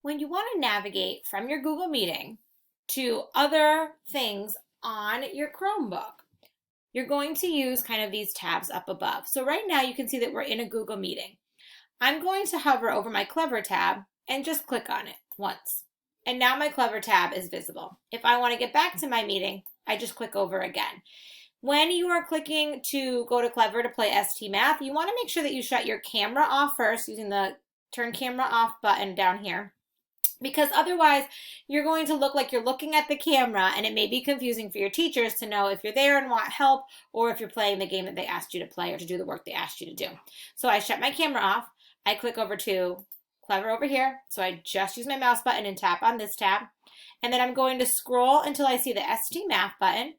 When you want to navigate from your Google Meeting to other things on your Chromebook, you're going to use kind of these tabs up above. So right now you can see that we're in a Google Meeting. I'm going to hover over my Clever tab and just click on it once. And now my Clever tab is visible. If I want to get back to my meeting, I just click over again. When you are clicking to go to Clever to play ST Math, you want to make sure that you shut your camera off first using the turn camera off button down here, because otherwise you're going to look like you're looking at the camera and it may be confusing for your teachers to know if you're there and want help or if you're playing the game that they asked you to play or to do the work they asked you to do. So I shut my camera off. I click over to Clever over here. So I just use my mouse button and tap on this tab. And then I'm going to scroll until I see the ST Math button.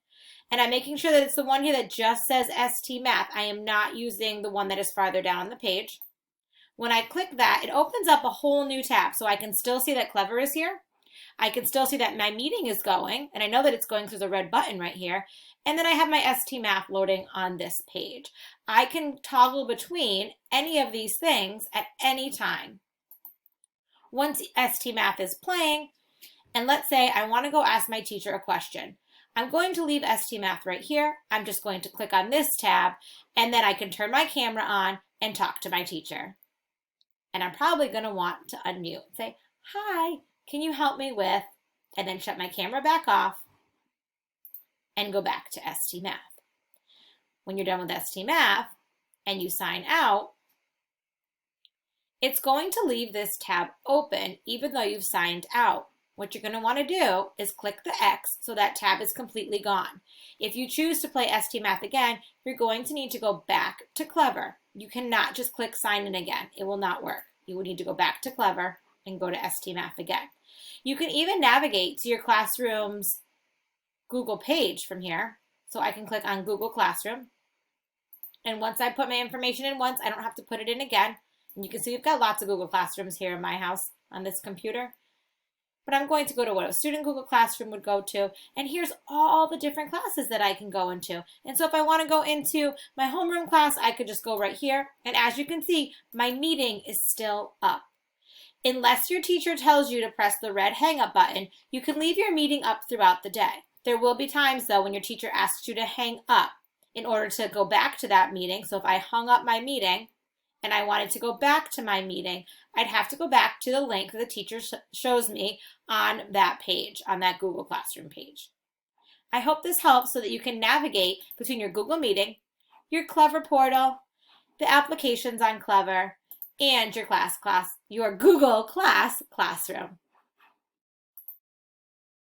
And I'm making sure that it's the one here that just says ST Math. I am not using the one that is farther down on the page. When I click that, it opens up a whole new tab. So I can still see that Clever is here. I can still see that my meeting is going, and I know that it's going through the red button right here. And then I have my ST Math loading on this page. I can toggle between any of these things at any time. Once ST Math is playing, and let's say I want to go ask my teacher a question. I'm going to leave ST Math right here. I'm just going to click on this tab, and then I can turn my camera on and talk to my teacher. And I'm probably going to want to unmute and say, "Hi, can you help me with," and then shut my camera back off and go back to ST Math. When you're done with ST Math and you sign out, it's going to leave this tab open even though you've signed out. What you're going to want to do is click the X so that tab is completely gone. If you choose to play ST Math again, you're going to need to go back to Clever. You cannot just click sign in again. It will not work. You will need to go back to Clever and go to ST Math again. You can even navigate to your classroom's Google page from here. So I can click on Google Classroom. And once I put my information in once, I don't have to put it in again. And you can see we've got lots of Google Classrooms here in my house on this computer. But I'm going to go to what a student Google Classroom would go to. And here's all the different classes that I can go into. And so if I want to go into my homeroom class, I could just go right here. And as you can see, my meeting is still up. Unless your teacher tells you to press the red hang up button, you can leave your meeting up throughout the day. There will be times though when your teacher asks you to hang up in order to go back to that meeting. So if I hung up my meeting and I wanted to go back to my meeting, I'd have to go back to the link that the teacher shows me on that page, on that Google Classroom page. I hope this helps so that you can navigate between your Google Meeting, your Clever portal, the applications on Clever, and your Google Classroom.